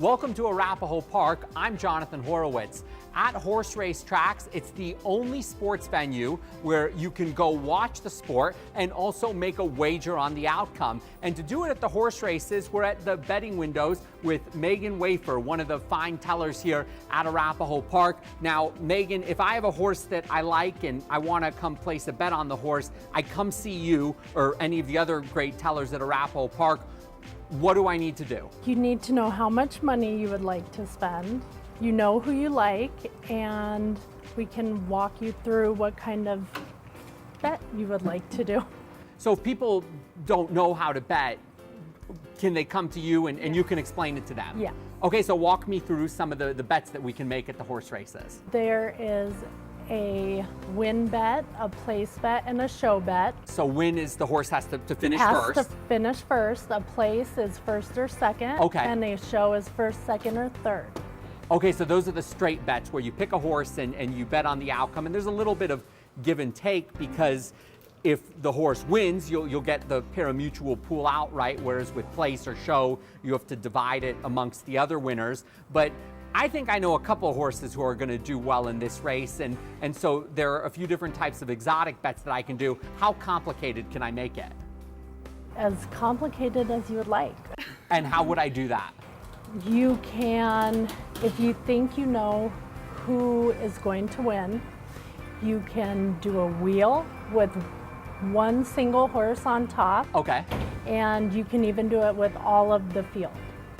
Welcome to Arapahoe Park. I'm Jonathan Horowitz. At horse race tracks, it's the only sports venue where you can go watch the sport and also make a wager on the outcome. And to do it at the horse races, we're at the betting windows with Megan Wafer, one of the fine tellers here at Arapahoe Park. Now, Megan, if I have a horse that I like and I want to come place a bet on the horse, I come see you or any of the other great tellers at Arapahoe Park. What do I need to do? You need to know how much money you would like to spend. You know who you like, and we can walk you through what kind of bet you would like to do. So if people don't know how to bet, can they come to you and you can explain it to them? Yeah. Okay, so walk me through some of the bets that we can make at the horse races. There is a win bet, a place bet, and a show bet. So win is the horse has to finish first. Has to finish first. A place is first or second. Okay. And a show is first, second, or third. Okay, so those are the straight bets where you pick a horse and you bet on the outcome. And there's a little bit of give and take because if the horse wins, you'll get the pari-mutuel pool outright, whereas with place or show, you have to divide it amongst the other winners. But I think I know a couple of horses who are going to do well in this race, and so there are a few different types of exotic bets that I can do. How complicated can I make it? As complicated as you would like. And how would I do that? You can, if you think you know who is going to win, you can do a wheel with one single horse on top. Okay. And you can even do it with all of the field.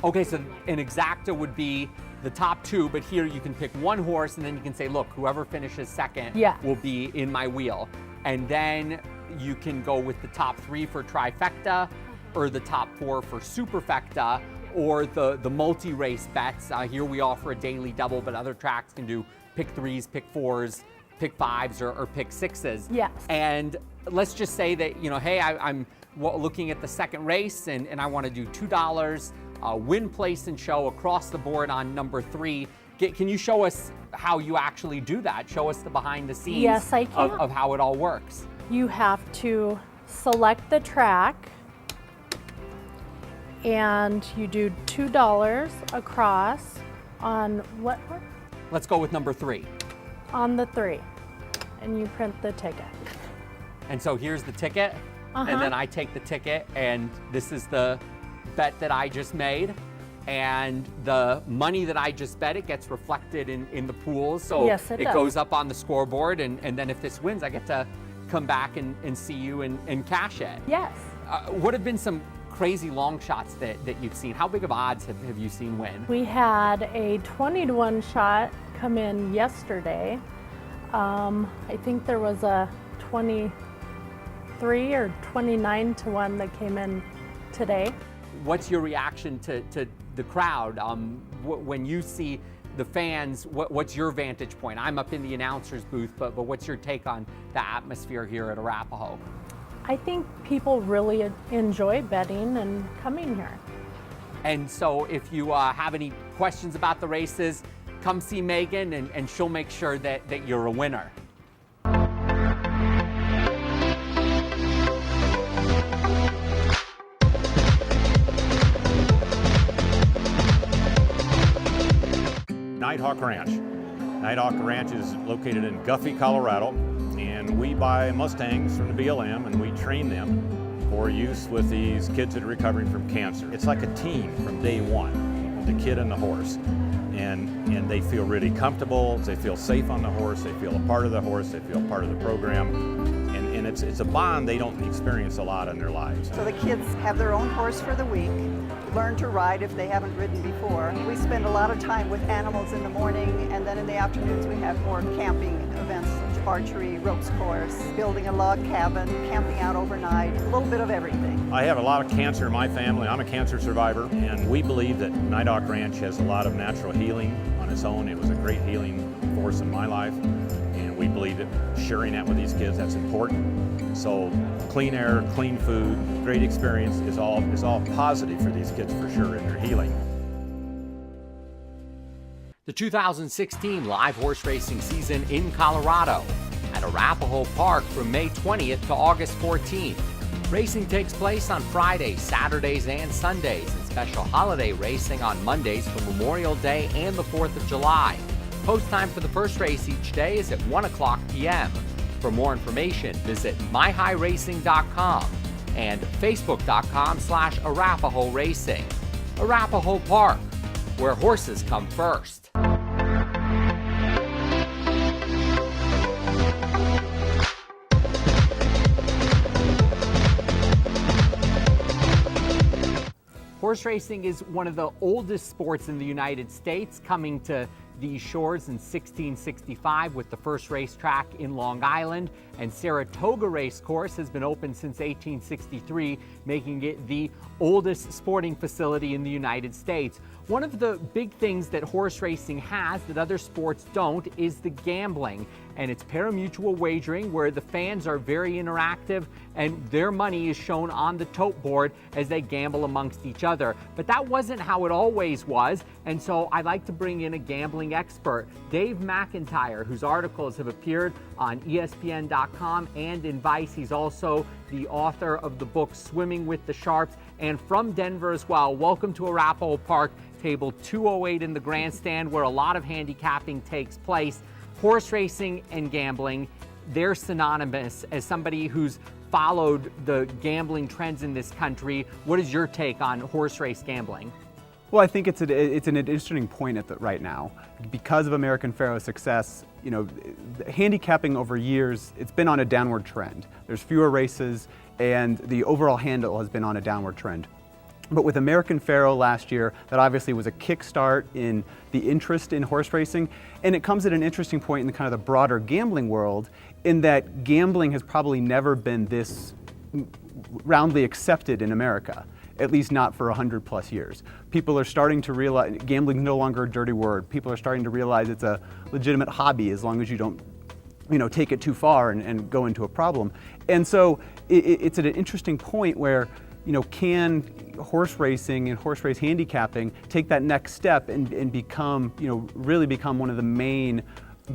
Okay, so an exacta would be the top two, but here you can pick one horse and then you can say, look, whoever finishes second will be in my wheel. And then you can go with the top three for trifecta or the top four for superfecta or the multi-race bets. Here we offer a daily double, but other tracks can do pick threes, pick fours, pick fives, or pick sixes. Yes. And let's just say that, you know, hey, I'm looking at the second race and I want to do $2. Win, place, and show across the board on number 3. Can you show us how you actually do that? Show us the behind the scenes yes, I can. Of how it all works. You have to select the track and you do $2 across on what horse? Let's go with number 3. On the 3. And you print the ticket. And so here's the ticket, and then I take the ticket, and this is the bet that I just made, and the money that I just bet, it gets reflected in the pools, so yes, it does. Goes up on the scoreboard, and then if this wins, I get to come back and see you and cash it. Yes. What have been some crazy long shots that you've seen? How big of odds have you seen win? We had a 20-to-1 shot come in yesterday. I think there was a 23 or 29-to-1 that came in today. What's your reaction to the crowd? When you see the fans, what's your vantage point? I'm up in the announcer's booth, but what's your take on the atmosphere here at Arapahoe? I think people really enjoy betting and coming here. And so if you have any questions about the races, come see Megan and she'll make sure that you're a winner. Nighthawk Ranch. Nighthawk Ranch is located in Guffey, Colorado, and we buy Mustangs from the BLM and we train them for use with these kids that are recovering from cancer. It's like a team from day one, the kid and the horse. And they feel really comfortable, they feel safe on the horse, they feel a part of the horse, they feel part of the program. And it's a bond they don't experience a lot in their lives. So the kids have their own horse for the week, learn to ride if they haven't ridden before. We spend a lot of time with animals in the morning, and then in the afternoons we have more camping events, archery, ropes course, building a log cabin, camping out overnight, a little bit of everything. I have a lot of cancer in my family. I'm a cancer survivor, and we believe that Nighthawk Ranch has a lot of natural healing on its own. It was a great healing force in my life, and we believe that sharing that with these kids, that's important. So clean air, clean food, great experience is all positive for these kids for sure in their healing. The 2016 live horse racing season in Colorado at Arapahoe Park from May 20th to August 14th. Racing takes place on Fridays, Saturdays, and Sundays, and special holiday racing on Mondays for Memorial Day and the 4th of July. Post time for the first race each day is at 1 o'clock p.m. For more information, visit myhighracing.com and facebook.com/Arapahoe Racing. Arapahoe Park, where horses come first. Horse racing is one of the oldest sports in the United States, coming to these shores in 1665 with the first racetrack in Long Island, and Saratoga Race Course has been open since 1863, making it the oldest sporting facility in the United States. One of the big things that horse racing has that other sports don't is the gambling, and it's pari-mutuel wagering where the fans are very interactive and their money is shown on the tote board as they gamble amongst each other. But that wasn't how it always was, and so I'd like to bring in a gambling expert, Dave McIntire, whose articles have appeared on ESPN.com and in Vice. He's also the author of the book Swimming with the Sharps, and from Denver as well. Welcome to Arapahoe Park, table 208 in the grandstand, where a lot of handicapping takes place. Horse racing and gambling, they're synonymous. As somebody who's followed the gambling trends in this country, what is your take on horse race gambling? Well, I think it's an interesting point right now. Because of American Pharoah's success, you know, handicapping over years, it's been on a downward trend. There's fewer races and the overall handle has been on a downward trend. But with American Pharoah last year, that obviously was a kickstart in the interest in horse racing. And it comes at an interesting point in the kind of the broader gambling world, in that gambling has probably never been this roundly accepted in America, at least not for 100+ years. People are starting to realize gambling is no longer a dirty word. People are starting to realize it's a legitimate hobby as long as you don't, take it too far and go into a problem. And so it's at an interesting point where, can horse racing and horse race handicapping take that next step and become, really become one of the main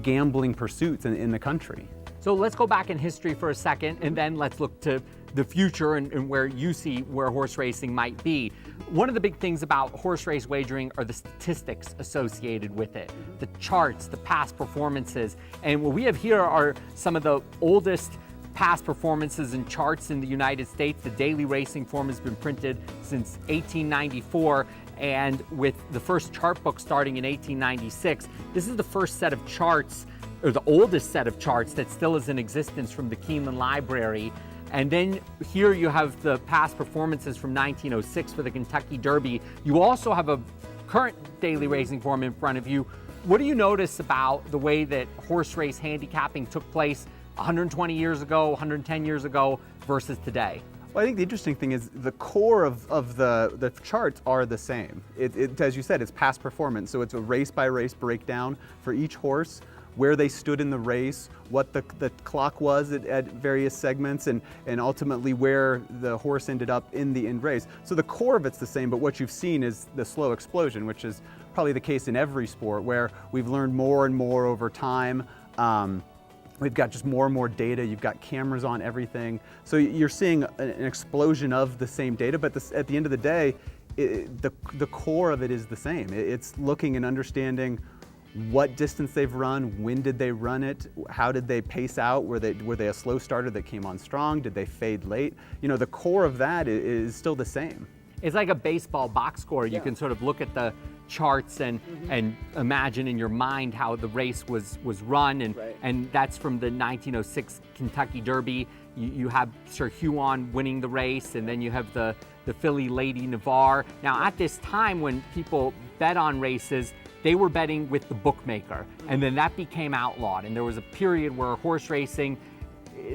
gambling pursuits in the country? So let's go back in history for a second, and then let's look to the future and where you see where horse racing might be. One of the big things about horse race wagering are the statistics associated with it, the charts, the past performances. And what we have here are some of the oldest past performances and charts in the United States. The daily racing form has been printed since 1894, and with the first chart book starting in 1896. This is the first set of charts, or the oldest set of charts that still is in existence from the Keeneland Library. And then here you have the past performances from 1906 for the Kentucky Derby. You also have a current daily racing form in front of you. What do you notice about the way that horse race handicapping took place 120 years ago, 110 years ago versus today? Well, I think the interesting thing is the core of the charts are the same. It, as you said, it's past performance. So it's a race-by-race breakdown for each horse, where they stood in the race, what the clock was at various segments, and ultimately where the horse ended up in the end race. So the core of it's the same, but what you've seen is the slow explosion, which is probably the case in every sport, where we've learned more and more over time. We've got just more and more data. You've got cameras on everything. So you're seeing an explosion of the same data, but at the end of the day, the core of it is the same. It's looking and understanding what distance they've run, when did they run it, how did they pace out, were they a slow starter that came on strong, did they fade late? The core of that is still the same. It's like a baseball box score. You can sort of look at the charts and imagine in your mind how the race was run, and that's from the 1906 Kentucky Derby. You have Sir Huon winning the race, and then you have the filly Lady Navarre. Now at this time when people bet on races, they were betting with the bookmaker, and then that became outlawed. And there was a period where horse racing,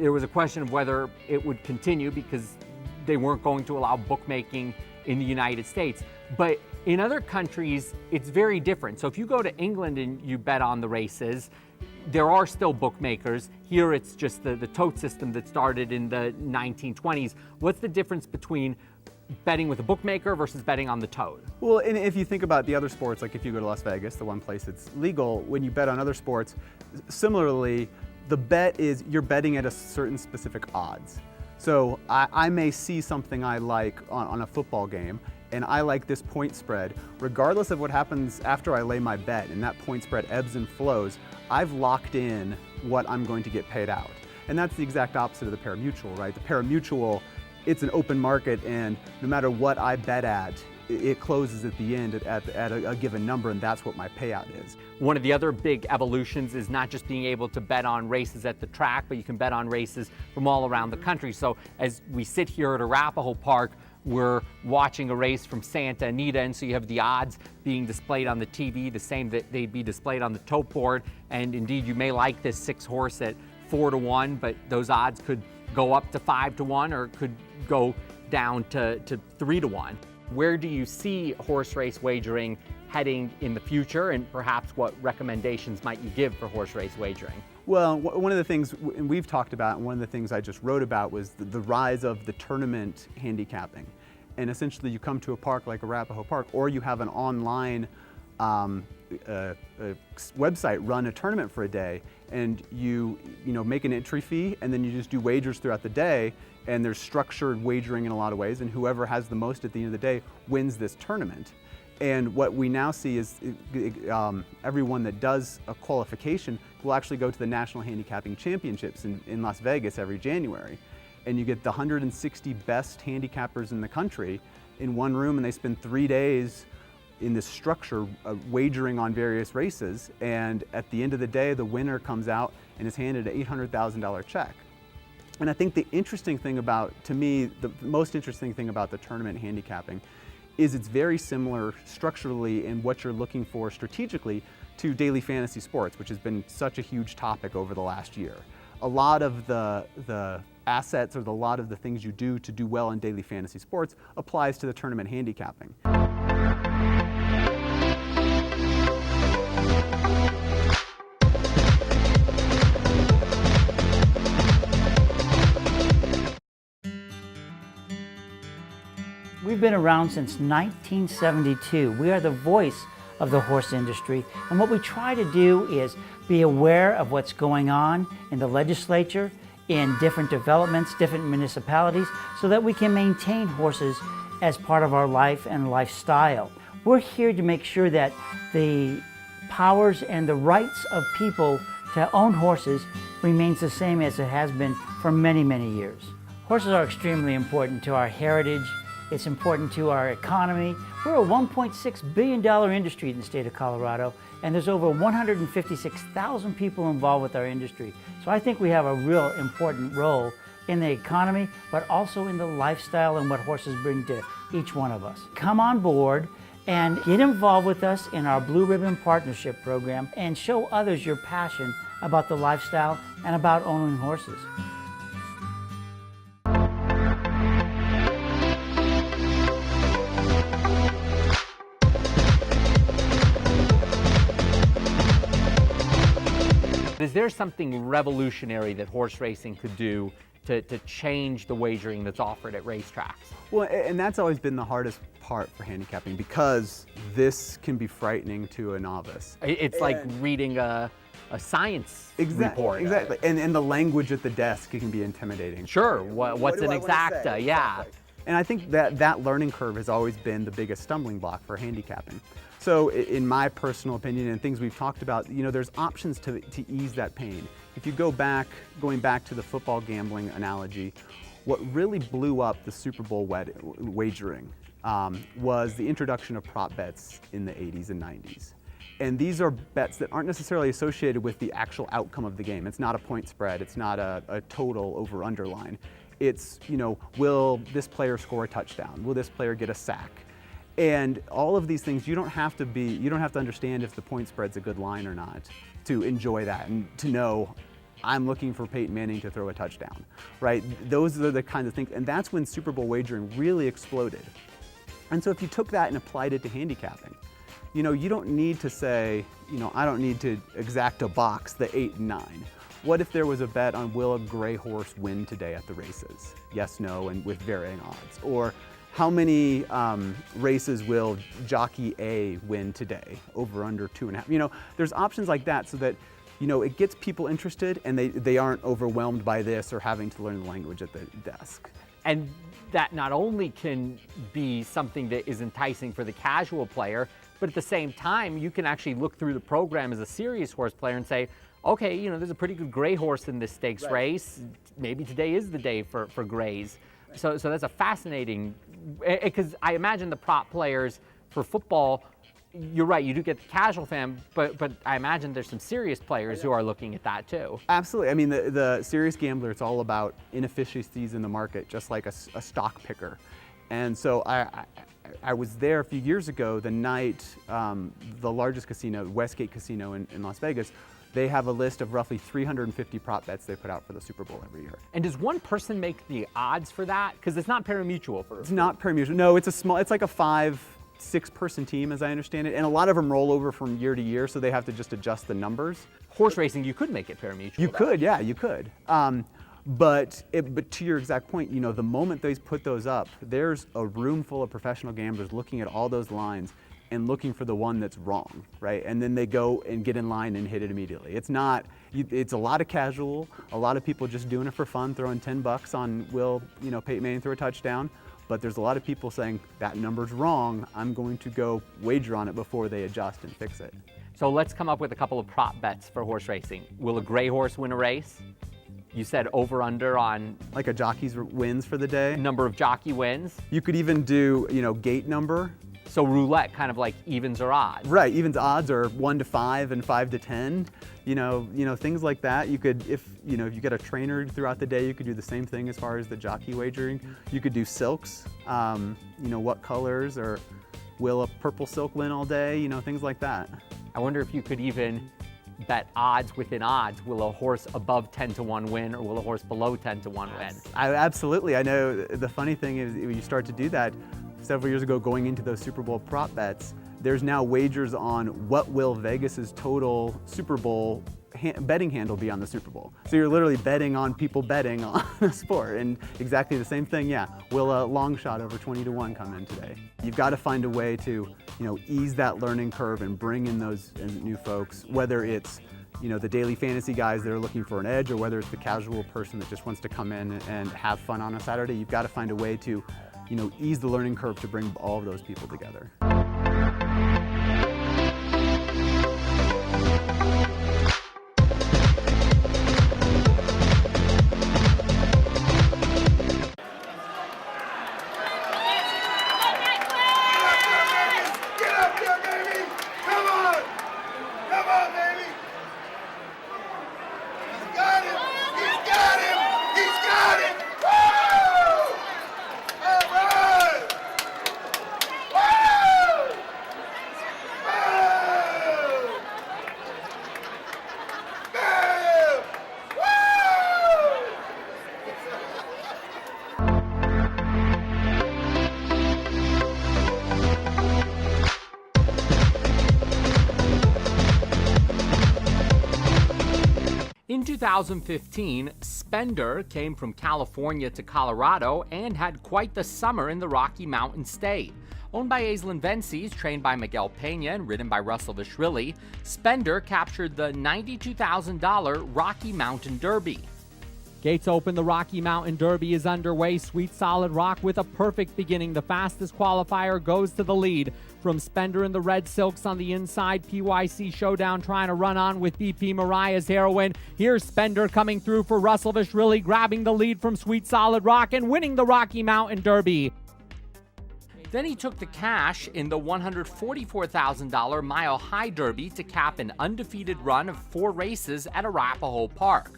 there was a question of whether it would continue because they weren't going to allow bookmaking in the United States. But in other countries, it's very different. So if you go to England and you bet on the races, there are still bookmakers. Here it's just the tote system that started in the 1920s. What's the difference between betting with a bookmaker versus betting on the tote? Well, and if you think about the other sports, like if you go to Las Vegas, the one place it's legal, when you bet on other sports, similarly, the bet is you're betting at a certain specific odds. So I may see something I like on a football game, and I like this point spread. Regardless of what happens after I lay my bet, and that point spread ebbs and flows, I've locked in what I'm going to get paid out. And that's the exact opposite of the pari-mutuel, right? The pari-mutuel, it's an open market, and no matter what I bet at, it closes at the end at a given number, and that's what my payout is. One of the other big evolutions is not just being able to bet on races at the track, but you can bet on races from all around the country. So as we sit here at Arapahoe Park, we're watching a race from Santa Anita, and so you have the odds being displayed on the TV, the same that they'd be displayed on the tote board. And indeed, you may like this 6 horse at 4-1, but those odds could go up to 5-1 or could go down to 3-1. Where do you see horse race wagering heading in the future, and perhaps what recommendations might you give for horse race wagering? Well, one of the things we've talked about, and one of the things I just wrote about, was the rise of the tournament handicapping. And essentially you come to a park like Arapahoe Park, or you have an online website run a tournament for a day, and you make an entry fee, and then you just do wagers throughout the day, and there's structured wagering in a lot of ways, and whoever has the most at the end of the day wins this tournament. And what we now see is everyone that does a qualification will actually go to the National Handicapping Championships in Las Vegas every January. And you get the 160 best handicappers in the country in one room, and they spend 3 days in this structure wagering on various races. And at the end of the day, the winner comes out and is handed an $800,000 check. And I think the interesting thing about, to me, the most interesting thing about the tournament handicapping is it's very similar structurally in what you're looking for strategically to daily fantasy sports, which has been such a huge topic over the last year. A lot of the assets, or a lot of the things you do to do well in daily fantasy sports applies to the tournament handicapping. We've been around since 1972. We are the voice of the horse industry, and what we try to do is be aware of what's going on in the legislature, in different developments, different municipalities, so that we can maintain horses as part of our life and lifestyle. We're here to make sure that the powers and the rights of people to own horses remains the same as it has been for many, many years. Horses are extremely important to our heritage. It's important to our economy. We're a $1.6 billion industry in the state of Colorado, and there's over 156,000 people involved with our industry. So I think we have a real important role in the economy, but also in the lifestyle and what horses bring to each one of us. Come on board and get involved with us in our Blue Ribbon Partnership Program and show others your passion about the lifestyle and about owning horses. Is there something revolutionary that horse racing could do to change the wagering that's offered at racetracks? Well, and that's always been the hardest part for handicapping, because this can be frightening to a novice. It's like reading a science report. Exactly, and the language at the desk can be intimidating. Sure, what's an exacta, yeah. And I think that learning curve has always been the biggest stumbling block for handicapping. So in my personal opinion, and things we've talked about, there's options to ease that pain. If you going back to the football gambling analogy, what really blew up the Super Bowl wagering was the introduction of prop bets in the 80s and 90s. And these are bets that aren't necessarily associated with the actual outcome of the game. It's not a point spread, it's not a total over-under line. It's, will this player score a touchdown? Will this player get a sack? And all of these things, you don't have to understand if the point spread's a good line or not to enjoy that and to know I'm looking for Peyton Manning to throw a touchdown, right? Those are the kinds of things, and that's when Super Bowl wagering really exploded. And so if you took that and applied it to handicapping, you don't need to say, I don't need to exact a box the 8 and 9. What if there was a bet on will a gray horse win today at the races? Yes, no, and with varying odds. Or how many races will jockey A win today? Over, under, 2.5. There's options like that, so that it gets people interested, and they aren't overwhelmed by this or having to learn the language at the desk. And that not only can be something that is enticing for the casual player, but at the same time, you can actually look through the program as a serious horse player and say, okay, there's a pretty good gray horse in this stakes race. Maybe today is the day for grays. So that's a fascinating, because I imagine the prop players for football, you're right, you do get the casual fan, but I imagine there's some serious players who are looking at that too. Absolutely. I mean, the serious gambler, it's all about inefficiencies in the market, just like a stock picker. And so I was there a few years ago, the night the largest casino, Westgate Casino in Las Vegas, they have a list of roughly 350 prop bets they put out for the Super Bowl every year. And does one person make the odds for that? Because it's not pari-mutuel. It's not pari-mutuel. No, it's like a 5-6 person team, as I understand it, and a lot of them roll over from year to year, so they have to just adjust the numbers. Horse racing, you could make it pari-mutuel. You could, yeah, you could. But to your exact point, the moment they put those up, there's a room full of professional gamblers looking at all those lines and looking for the one that's wrong, right? And then they go and get in line and hit it immediately. It's a lot of casual, a lot of people just doing it for fun, throwing $10 on will, Peyton Manning throw a touchdown. But there's a lot of people saying, that number's wrong, I'm going to go wager on it before they adjust and fix it. So let's come up with a couple of prop bets for horse racing. Will a gray horse win a race? You said over under on like a jockey's wins for the day. Number of jockey wins. You could even do, gate number. So roulette, kind of like evens or odds. Right, evens odds are 1 to 5 and 5 to 10. Things like that. You could, if you get a trainer throughout the day, you could do the same thing as far as the jockey wagering. You could do silks. What colors, or will a purple silk win all day? Things like that. I wonder if you could even bet odds within odds. Will a horse above 10 to 1 win, or will a horse below 10 to 1 win? Absolutely. I know the funny thing is when you start to do that, several years ago going into those Super Bowl prop bets, there's now wagers on what will Vegas's total Super Bowl betting handle be on the Super Bowl. So you're literally betting on people betting on a sport, and exactly the same thing, yeah. Will a long shot over 20 to 1 come in today? You've got to find a way to, ease that learning curve and bring in those new folks, whether it's, the daily fantasy guys that are looking for an edge, or whether it's the casual person that just wants to come in and have fun on a Saturday. You've got to find a way to, ease the learning curve to bring all of those people together. In 2015, Spender came from California to Colorado and had quite the summer in the Rocky Mountain State. Owned by Aislinn Vences, trained by Miguel Pena, and ridden by Russell Vishrilli, Spender captured the $92,000 Rocky Mountain Derby. Gates open, the Rocky Mountain Derby is underway. Sweet Solid Rock with a perfect beginning. The fastest qualifier goes to the lead. From Spender and the Red Silks on the inside, PYC Showdown trying to run on with BP Mariah's Heroine. Here's Spender coming through for Russell Vishrilli, grabbing the lead from Sweet Solid Rock and winning the Rocky Mountain Derby. Then he took the cash in the $144,000 Mile High Derby to cap an undefeated run of 4 races at Arapahoe Park.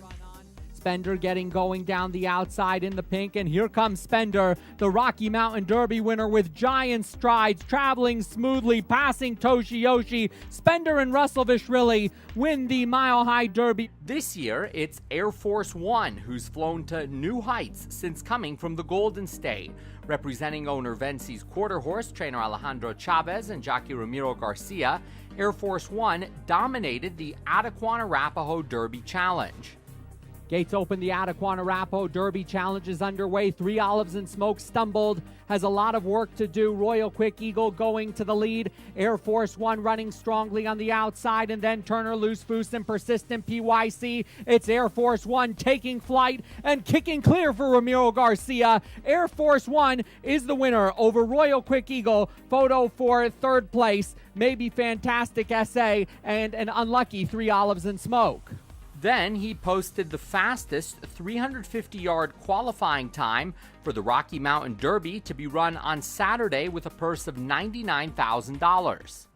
Spender getting going down the outside in the pink, and here comes Spender, the Rocky Mountain Derby winner with giant strides, traveling smoothly, passing Toshiyoshi. Spender and Russell Vishrilli win the Mile High Derby. This year, it's Air Force One, who's flown to new heights since coming from the Golden State. Representing owner Vences quarter horse, trainer Alejandro Chavez and jockey Ramiro Garcia, Air Force One dominated the Adequan Arapahoe Derby Challenge. Gates open. The Arapahoe Derby Challenge is underway. 3 Olives and Smoke stumbled, has a lot of work to do. Royal Quick Eagle going to the lead. Air Force One running strongly on the outside, and then Turner, Loose Foose, and Persistent PYC. It's Air Force One taking flight and kicking clear for Ramiro Garcia. Air Force One is the winner over Royal Quick Eagle. Photo for third place, maybe Fantastic SA, and an unlucky 3 Olives and Smoke. Then he posted the fastest 350-yard qualifying time for the Rocky Mountain Derby to be run on Saturday with a purse of $99,000.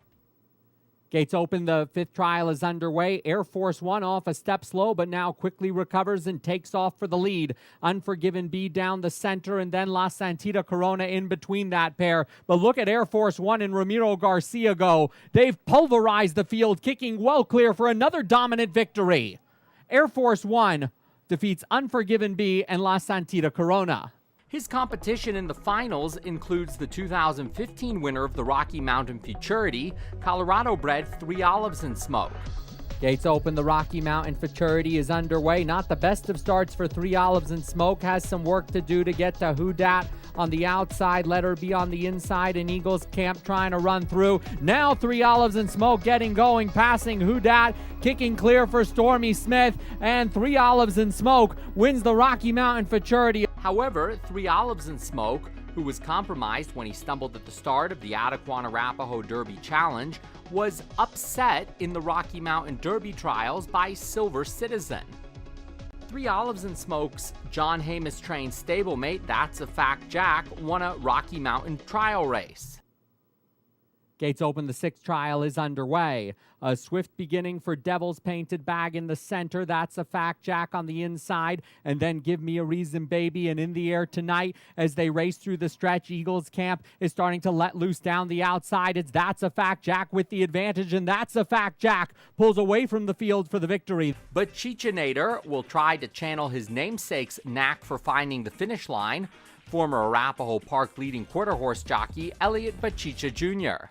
Gates open. The 5th trial is underway. Air Force One off a step slow, but now quickly recovers and takes off for the lead. Unforgiven B down the center, and then La Santita Corona in between that pair. But look at Air Force One and Ramiro Garcia go. They've pulverized the field, kicking well clear for another dominant victory. Air Force One defeats Unforgiven B and La Santita Corona. His competition in the finals includes the 2015 winner of the Rocky Mountain Futurity, Colorado-bred 3 Olives and Smoke. Gates open. The Rocky Mountain Futurity is underway. Not the best of starts for 3 Olives and Smoke. Has some work to do to get to Who Dat on the outside. Let Her Be on the inside, and Eagles Camp trying to run through. Now 3 Olives and Smoke getting going, passing Who Dat, kicking clear for Stormy Smith, and 3 Olives and Smoke wins the Rocky Mountain Futurity. However, 3 Olives and Smoke, who was compromised when he stumbled at the start of the Arapahoe Derby Challenge, was upset in the Rocky Mountain Derby trials by Silver Citizen. 3 Olives and Smoke's John Hamus trained stablemate, That's a Fact Jack, won a Rocky Mountain trial race. Gates open. The 6th trial is underway. A swift beginning for Devil's Painted Bag in the center. That's a Fact Jack on the inside. And then Give Me a Reason Baby and In the Air Tonight as they race through the stretch. Eagles Camp is starting to let loose down the outside. It's That's a Fact Jack with the advantage, and That's a Fact Jack pulls away from the field for the victory. But Chichinator will try to channel his namesake's knack for finding the finish line. Former Arapahoe Park leading quarter horse jockey Elliot Bachicha Jr.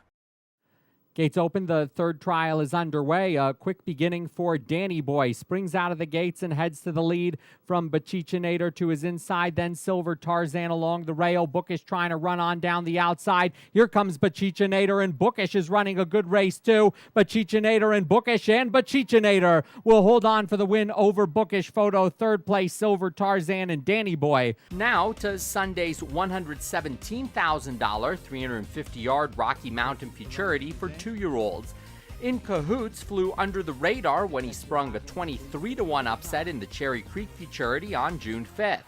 Gates open. The 3rd trial is underway. A quick beginning for Danny Boy. Springs out of the gates and heads to the lead from Bachichinator to his inside. Then Silver Tarzan along the rail. Bookish trying to run on down the outside. Here comes Bachichinator, and Bookish is running a good race too. Bachichinator and Bachichinator will hold on for the win over Bookish. Photo 3rd place, Silver Tarzan and Danny Boy. Now to Sunday's $117,000 350-yard Rocky Mountain Futurity for 2-year-olds. In Cahoots flew under the radar when he sprung a 23-1 upset in the Cherry Creek Futurity on June 5th.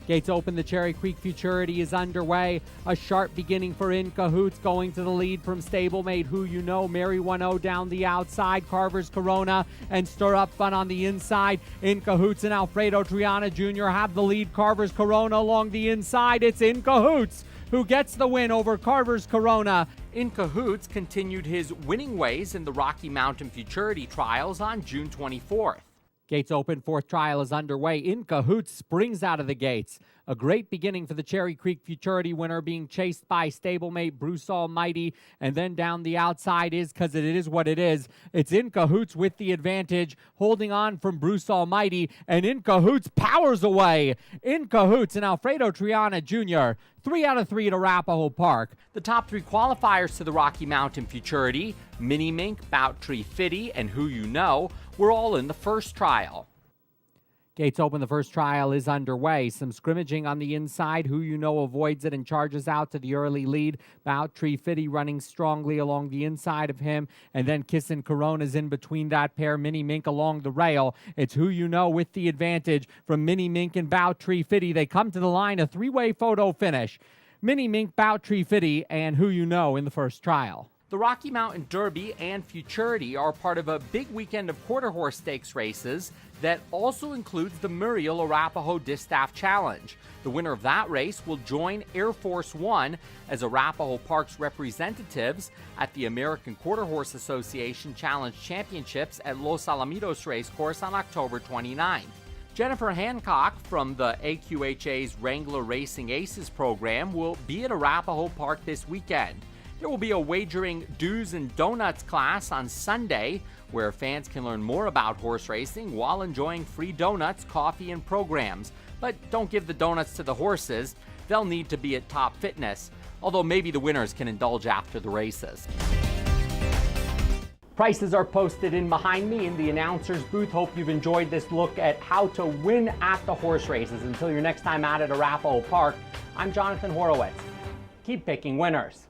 Gates open. The Cherry Creek Futurity is underway. A sharp beginning for In Cahoots, going to the lead from stablemate Who You Know, Mary 1-0 down the outside, Carver's Corona and Stir Up Fun on the inside. In Cahoots and Alfredo Triana Jr. have the lead. Carver's Corona along the inside. It's In Cahoots who gets the win over Carver's Corona. In Cahoots continued his winning ways in the Rocky Mountain Futurity trials on June 24th. Gates open. 4th trial is underway. In Cahoots springs out of the gates. A great beginning for the Cherry Creek Futurity winner, being chased by stablemate Bruce Almighty, and then down the outside is, because it is what it is, it's In Cahoots with the advantage, holding on from Bruce Almighty, and In Cahoots powers away. In Cahoots and Alfredo Triana Jr., 3 out of 3 at Arapahoe Park. The top 3 qualifiers to the Rocky Mountain Futurity, Mini Mink, Bout Tree Fitty, and Who You Know, were all in the 1st trial. Gates open. The 1st trial is underway. Some scrimmaging on the inside. Who You Know avoids it and charges out to the early lead. Bout Tree Fitty running strongly along the inside of him. And then Kissin' Corona's in between that pair. Mini Mink along the rail. It's Who You Know with the advantage from Mini Mink and Bout Tree Fitty. They come to the line, a 3-way photo finish. Mini Mink, Bout Tree Fitty, and Who You Know in the 1st trial. The Rocky Mountain Derby and Futurity are part of a big weekend of quarter horse stakes races that also includes the Muriel Arapahoe Distaff Challenge. The winner of that race will join Air Force One as Arapahoe Park's representatives at the American Quarter Horse Association Challenge Championships at Los Alamitos Racecourse on October 29. Jennifer Hancock from the AQHA's Wrangler Racing Aces program will be at Arapahoe Park this weekend. There will be a wagering do's and donuts class on Sunday where fans can learn more about horse racing while enjoying free donuts, coffee, and programs. But don't give the donuts to the horses. They'll need to be at top fitness, although maybe the winners can indulge after the races. Prices are posted in behind me in the announcer's booth. Hope you've enjoyed this look at how to win at the horse races. Until your next time out at Arapahoe Park, I'm Jonathan Horowitz. Keep picking winners.